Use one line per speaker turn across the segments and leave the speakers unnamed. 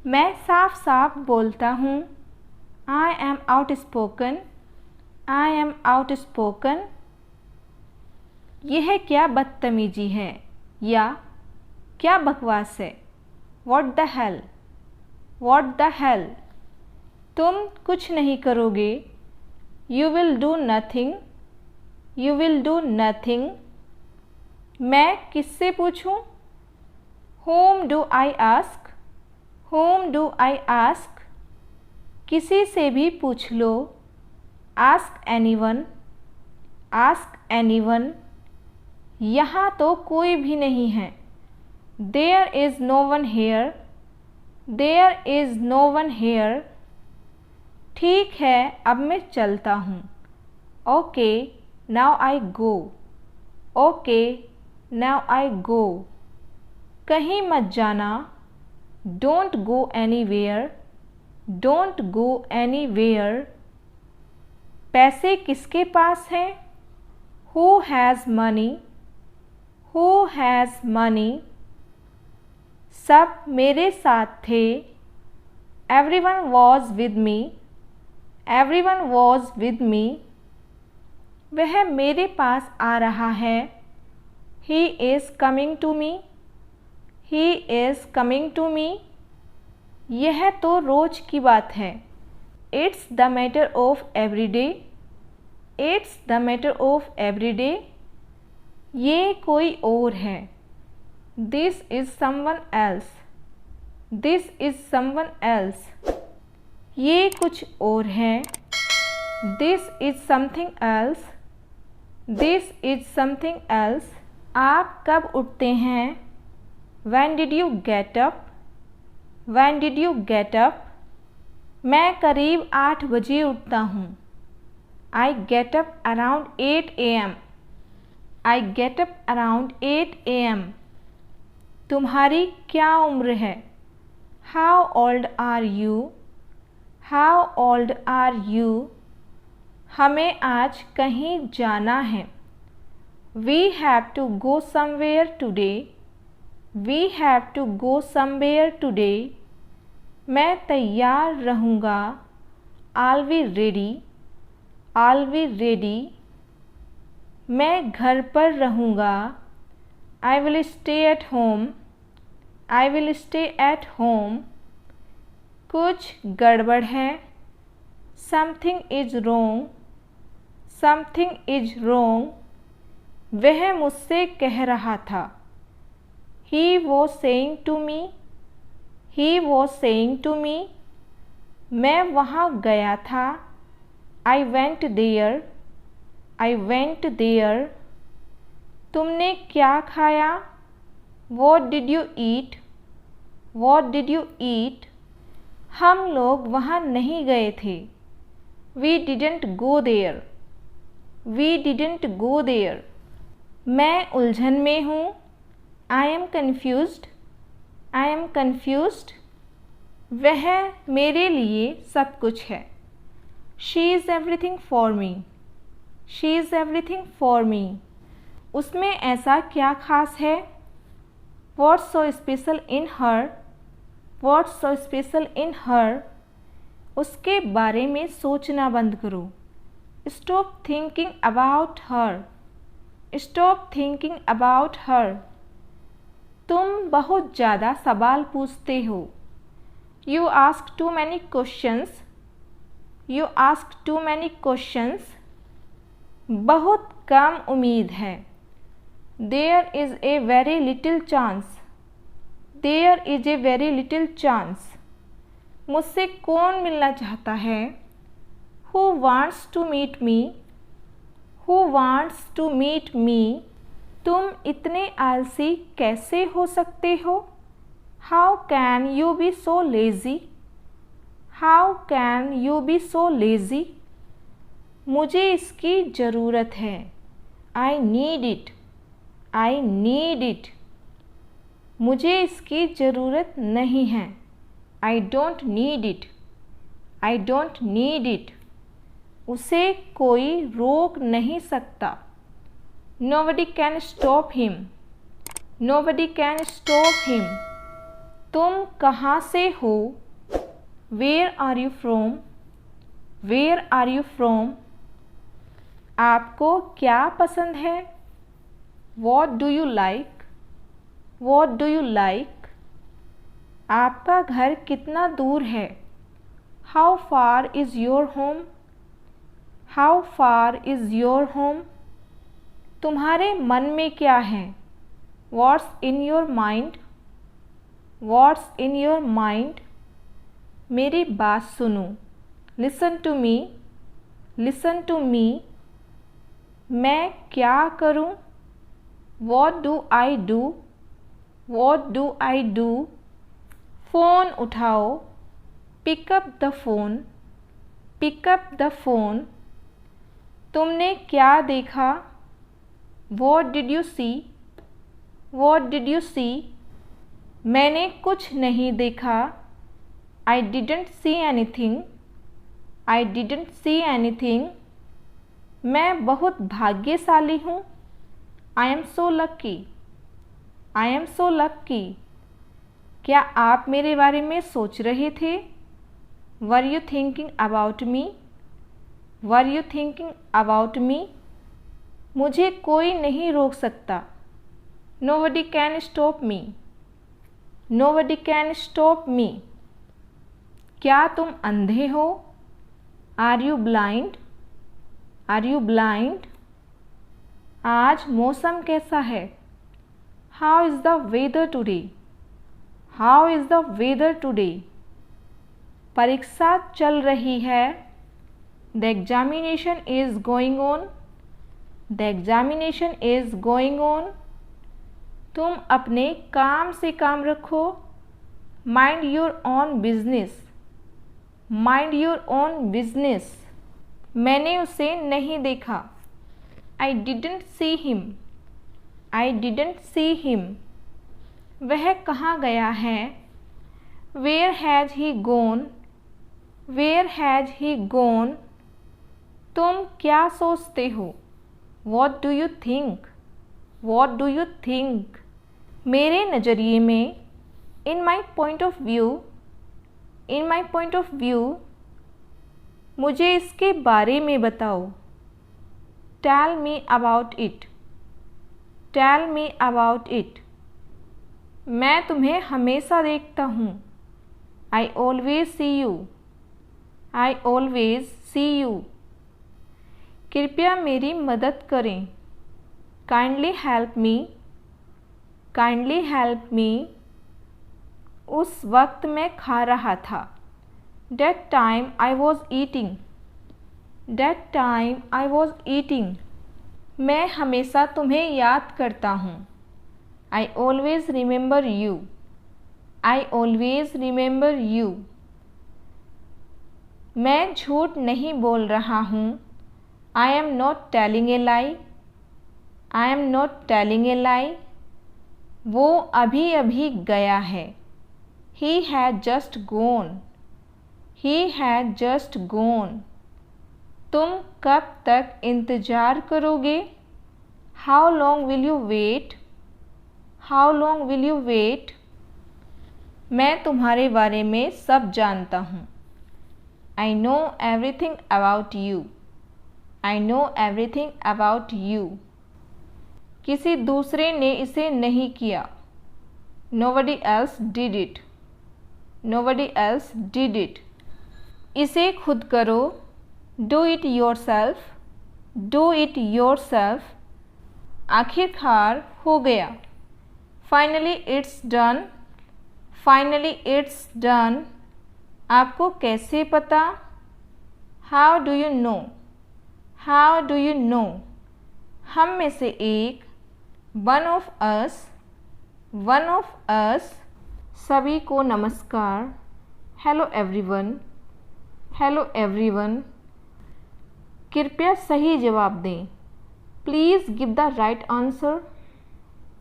मैं साफ साफ बोलता हूँ। I am outspoken. I am outspoken. यह क्या बदतमीजी है या क्या बकवास है। What the hell? What the hell? तुम कुछ नहीं करोगे। You will do nothing. You will do nothing. मैं किससे पूछूं? Whom do I ask? Whom do I ask? किसी से भी पूछ लो। Ask anyone. Ask anyone. यहाँ तो कोई भी नहीं है। There is no one here. There is no one here. ठीक है, अब मैं चलता हूँ। Okay, now I go. Okay, now I go. कहीं मत जाना। Don't go anywhere. Don't go anywhere. पैसे किसके पास हैं? Who has money? Who has money? सब मेरे साथ थे। Everyone was with me. Everyone was with me. वह मेरे पास आ रहा है। He is coming to me. He is coming to me. यह तो रोज की बात है। It's the matter of every day. It's the matter of every day. ये कोई और है। This is someone else. This is someone else. ये कुछ और है। This is something else. This is something else. आप कब उठते हैं? When did you get up? When did you get up? मैं करीब 8 बजे उठता हूँ। I get up around 8 a.m. I get up around 8 a.m. तुम्हारी क्या उम्र है? How old are you? How old are you? हमें आज कहीं जाना है। We have to go somewhere today. We have to go somewhere today. मैं तैयार रहूँगा। I'll be ready. I'll be ready. मैं घर पर रहूँगा। I will stay at home. I will stay at home. कुछ गड़बड़ है। Something is wrong. Something is wrong. वह मुझसे कह रहा था। He was saying to me. He was saying to me. मैं वहाँ गया था। I went there. I went there. तुमने क्या खाया? What did you eat? What did you eat? हम लोग वहाँ नहीं गए थे। We didn't go there. We didn't go there. मैं उलझन में हूँ। I am confused. I am confused. वह मेरे लिए सब कुछ है। She is everything for me. She is everything for me. उसमें ऐसा क्या खास है? What's so special in her? What's so special in her? उसके बारे में सोचना बंद करो। Stop thinking about her. Stop thinking about her. तुम बहुत ज़्यादा सवाल पूछते हो। You ask too many questions. You ask too many questions. बहुत कम उम्मीद है। There is a very little chance. There is a very little chance. मुझसे कौन मिलना चाहता है? Who wants to meet me? Who wants to meet me? तुम इतने आलसी कैसे हो सकते हो? How can you be so lazy? How can you be so lazy? मुझे इसकी ज़रूरत है। I need it. I need it. मुझे इसकी ज़रूरत नहीं है। I don't need it. I don't need it. उसे कोई रोक नहीं सकता। Nobody can stop him. Nobody can stop him. तुम कहाँ से हो? Where are you from? Where are you from? आपको क्या पसंद है? What do you like? What do you like? आपका घर कितना दूर है? How far is your home? How far is your home? तुम्हारे मन में क्या है? What's in your mind? What's in your mind? मेरी बात सुनो। Listen to me. Listen to me. मैं क्या करूं? What do I do? What do I do? Phone उठाओ। Pick up the phone. Pick up the phone. तुमने क्या देखा? What did you see? What did you see? मैंने कुछ नहीं देखा। I didn't see anything. I didn't see anything. मैं बहुत भाग्यशाली हूँ। I am so lucky. I am so lucky. क्या आप मेरे बारे में सोच रहे थे? Were you thinking about me? Were you thinking about me? मुझे कोई नहीं रोक सकता। Nobody can stop me. Nobody can stop me. क्या तुम अंधे हो? Are you blind? Are you blind? आज मौसम कैसा है? How is the weather today? How is the weather today? परीक्षा चल रही है। The examination is going on. The examination is going on. तुम अपने काम से काम रखो। Mind your own business. Mind your own business. मैंने उसे नहीं देखा। I didn't see him. I didn't see him. वह कहाँ गया है? Where has he gone? Where has he gone? तुम क्या सोचते हो? What do you think? What do you think? मेरे नज़रिए में, in my point of view, in my point of view, मुझे इसके बारे में बताओ। Tell me about it. Tell me about it. मैं तुम्हें हमेशा देखता हूँ। I always see you. I always see you. कृपया मेरी मदद करें। Kindly help me. Kindly help me. उस वक्त मैं खा रहा था। That time I was eating. That time I was eating. मैं हमेशा तुम्हें याद करता हूँ। I always remember you. I always remember you. मैं झूठ नहीं बोल रहा हूँ। I am not telling a lie. I am not telling a lie. वो अभी अभी गया है। He had just gone. He had just gone. तुम कब तक इंतज़ार करोगे? How long will you wait? How long will you wait? मैं तुम्हारे बारे में सब जानता हूँ। I know everything about you. I know everything about you. किसी दूसरे ने इसे नहीं किया। Nobody else did it. Nobody else did it. इसे खुद करो। Do it yourself. Do it yourself. आखिरकार हो गया। Finally it's done. Finally it's done. आपको कैसे पता? How do you know? How do you know? हम में से एक, one of us, one of us. सभी को नमस्कार। Hello everyone. Hello everyone. कृपया सही जवाब दें। Please give the right answer.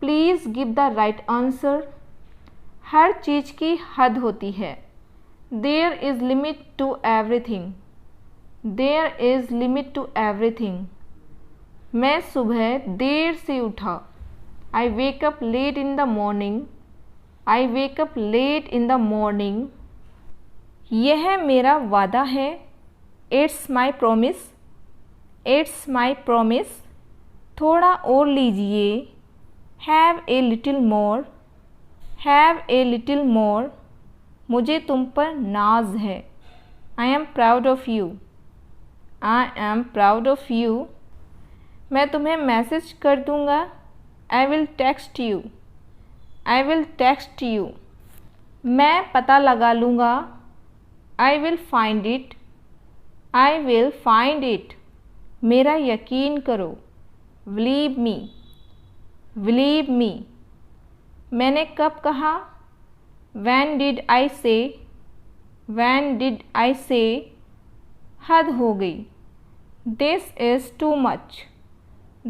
Please give the right answer. हर चीज़ की हद होती है। There is limit to everything. There is limit to everything. मैं सुबह देर से उठा। I wake up late in the morning. I wake up late in the morning. यह मेरा वादा है. It's my promise. It's my promise. थोड़ा और लीजिए. Have a little more. Have a little more. मुझे तुम पर नाज है. I am proud of you. I am proud of you. मैं तुम्हें मैसेज कर दूँगा. I will text you. I will text you. मैं पता लगा लूँगा. I will find it. I will find it. मेरा यकीन करो. Believe me. Believe me. मैंने कब कहा. When did I say? When did I say? हद हो गई. This is too much.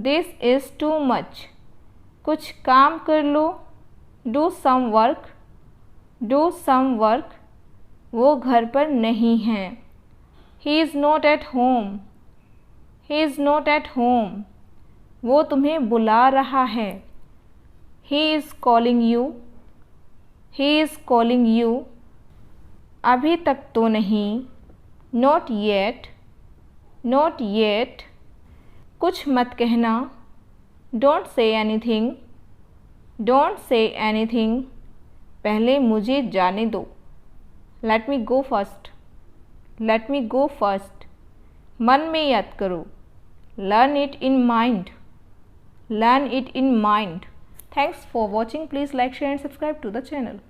This is too much. कुछ काम कर लो. Do some work. Do some work. वो घर पर नहीं है. He is not at home. He is not at home. वो तुम्हें बुला रहा है. He is calling you. He is calling you. अभी तक तो नहीं. Not yet. Not yet. कुछ मत कहना. Don't say anything. Don't say anything. पहले मुझे जाने दो. Let me go first. Let me go first. मन में याद करो. Learn it in mind. Learn it in mind. Thanks for watching. Please like, share and subscribe to the channel.